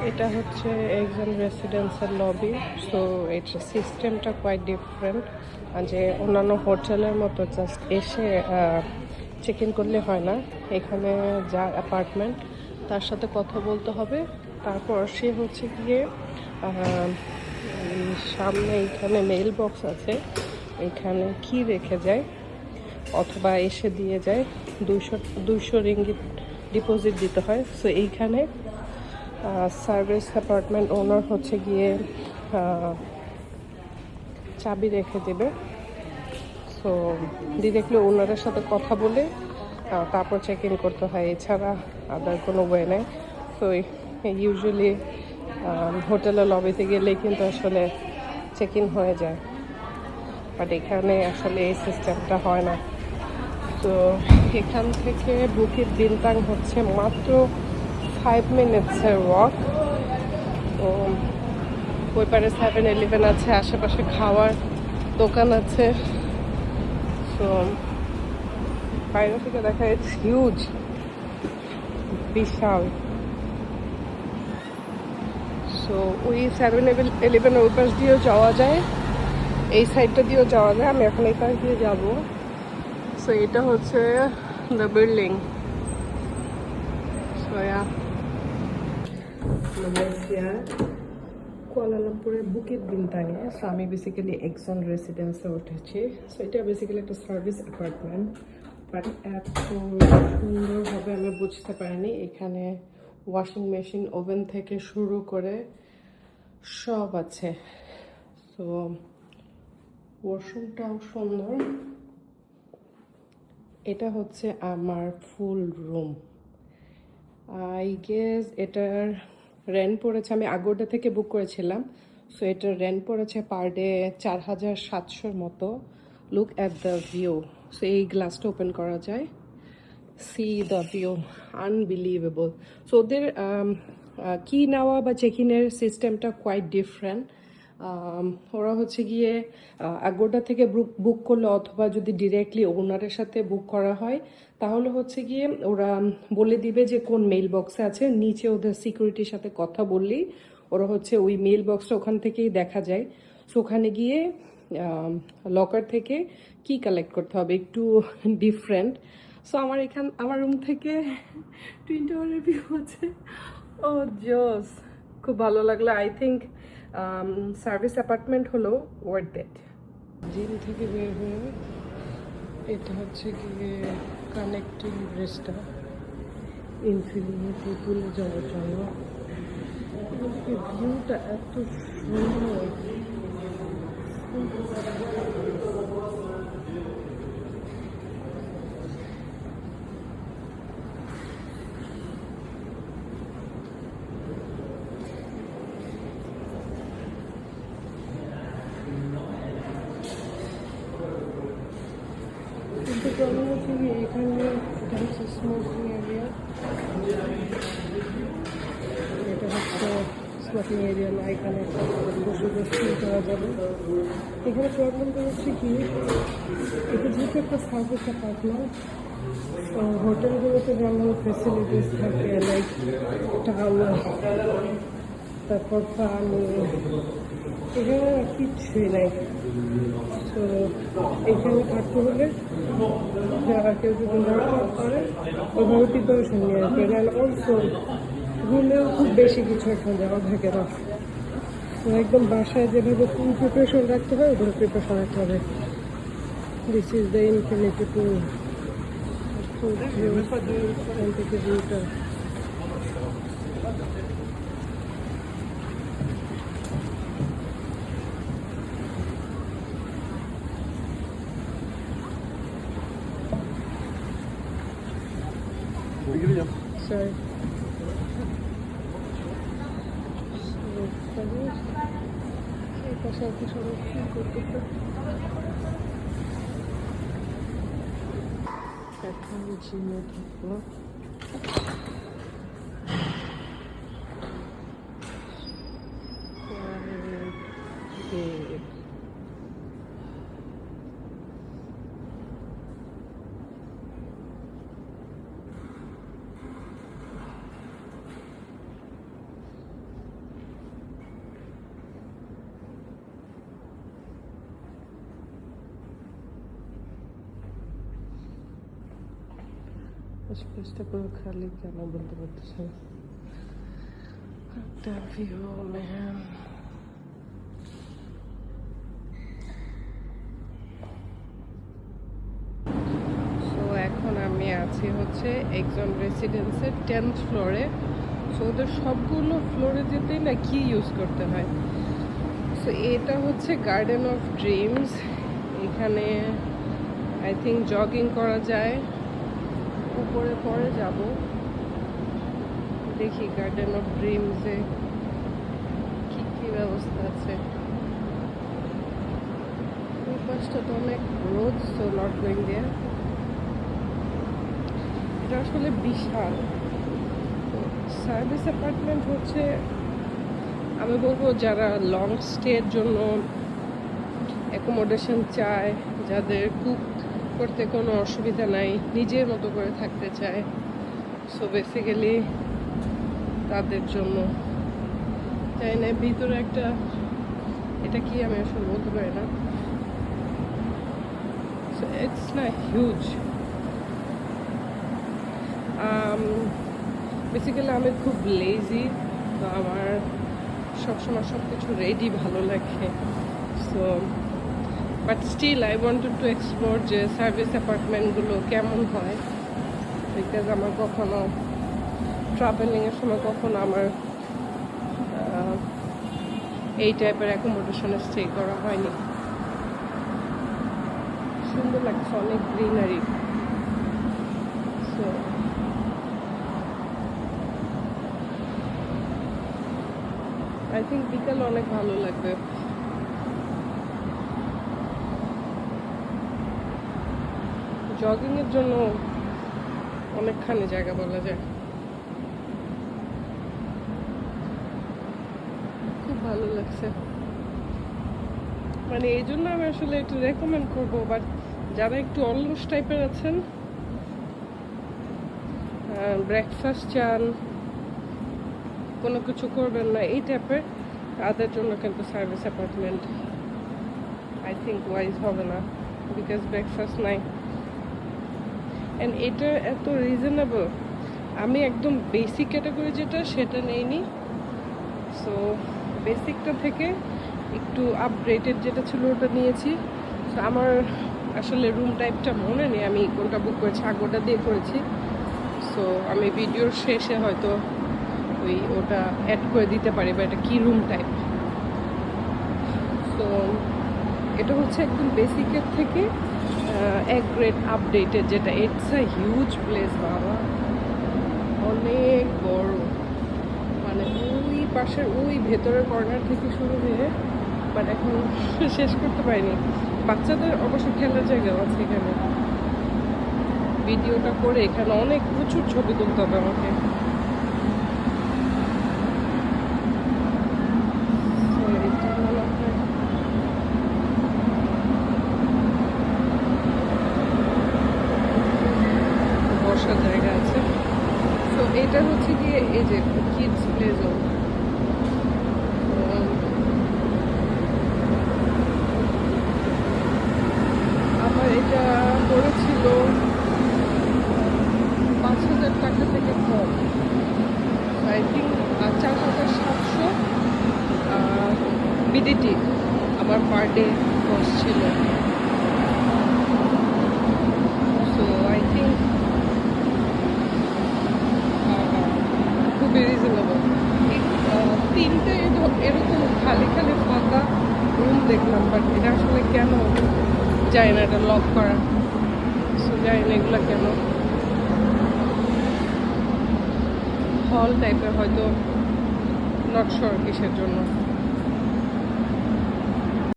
এটা হচ্ছে একজন রেসিডেন্সের লবি। সো এটার সিস্টেমটা কোয়াইট ডিফারেন্ট, যে অন্যান্য হোটেলের মতো জাস্ট এসে চেক ইন করলে হয় না। এখানে যার অ্যাপার্টমেন্ট তার সাথে কথা বলতে হবে, তারপর সে হচ্ছে গিয়ে সামনে এইখানে মেইল বক্স আছে, এখানে কি রেখে যায় অথবা এসে দিয়ে যায়। 200 রিঙ্গিত ডিপোজিট দিতে হয়। সো এইখানে সার্ভিস অ্যাপার্টমেন্ট ওনার হচ্ছে গিয়ে চাবি রেখে দেবে। সো ডিরেক্টলি ওনারের সাথে কথা বলে তারপর চেক ইন করতে হয়, এছাড়া আদার কোনো ওয়ে নেই। সো ইউজুয়ালি হোটেলের লবিতে গেলে কিন্তু আসলে চেক ইন হয়ে যায়, বাট এখানে আসলে এই সিস্টেমটা হয় না। তো এখান থেকে বুকিত বিনতাং হচ্ছে মাত্র 5 মিনিটসের ওয়াক। তো ওই পারে 7-Eleven আছে, আশেপাশে খাওয়ার দোকান আছে। তো বাইরে থেকে দেখা ইটস হিউজ, বিশাল। সো ওই 7-Eleven ওই পাশ দিয়েও যাওয়া যায়, এই সাইডটা দিয়েও যাওয়া যায়। আমি এখন এই পাশ দিয়ে যাবো। সো এটা হচ্ছে দ্য বিল্ডিং। সো মালয়েশিয়া কুয়ালালামপুরের বুকিত বিনতাঙে। সো আমি বেসিক্যালি একজন রেসিডেন্সে উঠেছি। সো এটা বেসিক্যালি একটা সার্ভিস অ্যাপার্টমেন্ট, বাট এত সুন্দরভাবে আমি বুঝতে পারিনি। এখানে ওয়াশিং মেশিন, ওভেন থেকে শুরু করে সব আছে। সো ওয়াশরুমটাও সুন্দর। এটা হচ্ছে আমার ফুল রুম। আই গেস এটার রেন্ট পড়েছে, আমি আগোডা থেকে বুক করেছিলাম। সো এটার রেন্ট পড়েছে পার ডে 4700 মতো। Look at the view. So এই গ্লাসটা ওপেন করা যায়, C the view, unbelievable. So ওদের কি নেওয়া বা চেক ইনের সিস্টেমটা কোয়াইট ডিফারেন্ট। ওরা হচ্ছে গিয়ে আগোডা থেকে বুক করলে অথবা যদি ডিরেক্টলি ওনারের সাথে বুক করা হয় তাহলে হচ্ছে গিয়ে ওরা বলে দিবে যে কোন মেইল বক্সে আছে, নিচে ওদের সিকিউরিটির সাথে কথা বললেই ওরা হচ্ছে ওই মেইল বক্সটা ওখান থেকেই দেখা যায়। সো ওখানে গিয়ে লকার থেকে কি কালেক্ট করতে হবে, একটু ডিফারেন্ট। সো আমার রুম থেকে টুইন টাওয়ারের ভিউ আছে। ও জোস, খুব ভালো লাগলো। আই থিঙ্ক সার্ভিস অ্যাপার্টমেন্ট হলো ওয়ার্থ ইট। জিম থেকে বের হয়ে এটা হচ্ছে গিয়ে কানেক্টিং ব্রিজটা ইনফিনিটি পুলে যাওয়ার জন্য। ভিউটা এত সুন্দর। কিন্তু প্রবলেম হচ্ছে কি এখানে এটা হচ্ছে স্মোকিং এরিয়া, এটা হচ্ছে স্মোকিং এরিয়া না, এখানে বসে বসে করা যাবে। এখানে প্রবলেমটা হচ্ছে কি এটা যেহেতু একটা সার্ভিস অ্যাপার্টমেন্ট, তো হোটেলগুলোতে যেমন ফেসিলিটিস থাকে লাইক টাওয়ার, তারপর পানি, এখানে কিছুই নাই। তো এখানে থাকতে হলে যারা কেউ যদি ওয়ার্কআউট করে ওইভাবে প্রিপারেশন নিয়ে আসবে। অ্যান্ড অলসো রুমেও খুব বেশি কিছু এখন দেওয়া থাকে না। তো একদম বাসায় যেভাবে ফুল প্রিপারেশন রাখতে হয় ওগুলো প্রিপারেশন রাখতে হবে। This is the infinity pool. থেকে ভিউটা sorry. এখন জিমে ঢুকবো। আশপাশটা পুরো খালি, কেন বলতে পারতেছে না। একটা ভিউ ম্যাম। সো এখন আমি আছি হচ্ছে একজন রেসিডেন্সের 10th ফ্লোরে। সো ওদের সবগুলো ফ্লোরে যেতেই না কি ইউজ করতে হয়। সো এটা হচ্ছে গার্ডেন অফ ড্রিমস। এখানে আই থিঙ্ক জগিং করা যায়। উপরে পরে যাব, দেখি গার্ডেন অফ ড্রিমসে কি কি ব্যবস্থা আছে। ওই পাশটা তো অনেক রোদ, সো নট গোয়িং দেয়ার। এটা আসলে বিশাল। সার্ভিস অ্যাপার্টমেন্ট হচ্ছে, আমি বলবো যারা লং স্টের জন্য অ্যাকোমোডেশন চায়, যাদের কুক করতে কোনো অসুবিধা নাই, নিজের মতো করে থাকতে চায়, সো বেসিক্যালি তাদের জন্য। তাই না, ভিতরে একটা, এটা কি আমি আসলে বলতে পারি না। সো ইটস না হিউজ। বেসিক্যালি আমি খুব লেজি, তো আমার সবসময় সব কিছু রেডি ভালো লাগে। So but still I wanted to explore যে সার্ভিস অ্যাপার্টমেন্টগুলো কেমন হয়, বিকজ আমার কখনো ট্রাভেলিংয়ের সময় কখনো আমার এই টাইপের অ্যাকোমোডেশনে স্টে করা হয়নি। সুন্দর লাগছে, অনেক গ্রিনারি। সো আই থিঙ্ক বিকালে অনেক ভালো লাগবে। জগিংয়ের জন্য অনেকখানি জায়গা বলা যায়। খুব ভালো লাগছে, মানে এই জন্য আমি আসলে একটু রেকমেন্ড করবো। বাট যারা একটু অলস টাইপের আছেন, ব্রেকফাস্ট চান, কোনো কিছু করবেন না এই টাইপের, তাদের জন্য কিন্তু service apartment I think wise হবে না, বিকজ ব্রেকফাস্ট নাই। অ্যান্ড এটা এত রিজনেবল। আমি একদম বেসিক ক্যাটাগরি যেটা, সেটা নেইনি। সো বেসিকটা থেকে একটু আপগ্রেডেড যেটা ছিল ওটা নিয়েছি। সো আমার আসলে রুম টাইপটা মনে নেই আমি কোনটা বুক করেছি, আগোটা দিয়ে করেছি। সো আমি ভিডিওর শেষে হয়তো ওটা অ্যাড করে দিতে পারি, বা এটা কী রুম টাইপ। সো এটা হচ্ছে একদম বেসিকের থেকে এক গ্রেড আপডেটেড, যেটা ইটস আ হিউজ প্লেস বাবা, অনেক বড়। মানে ওই পাশের ওই ভেতরের কর্নার থেকে শুরু হয়ে, বাট এখন শেষ করতে পারিনি। বাচ্চাদের অবশ্য খেলার জায়গাও আছে এখানে। ভিডিওটা করে এখানে অনেক প্রচুর ছবি তুলতে হবে আমাকে। বসার জায়গা আছে। তো এটা হচ্ছে গিয়ে এই যে কিডস প্লে জোন। আমার এটা পড়েছিল 5,000 টাকা থেকে কম, আই থিঙ্ক 4,700 বিডিটি আমার পার ডে কস্ট ছিল। সো আই থিঙ্ক খুবই রিজনেবল। তিনটে এরকম খালি খালি ফাঁকা রুম দেখলাম, বাট এটা আসলে কেন যায় না, এটা লক করা। সো যায় না এগুলো কেন, হল টাইপের হয়তো, নট শিওর কিসের জন্য।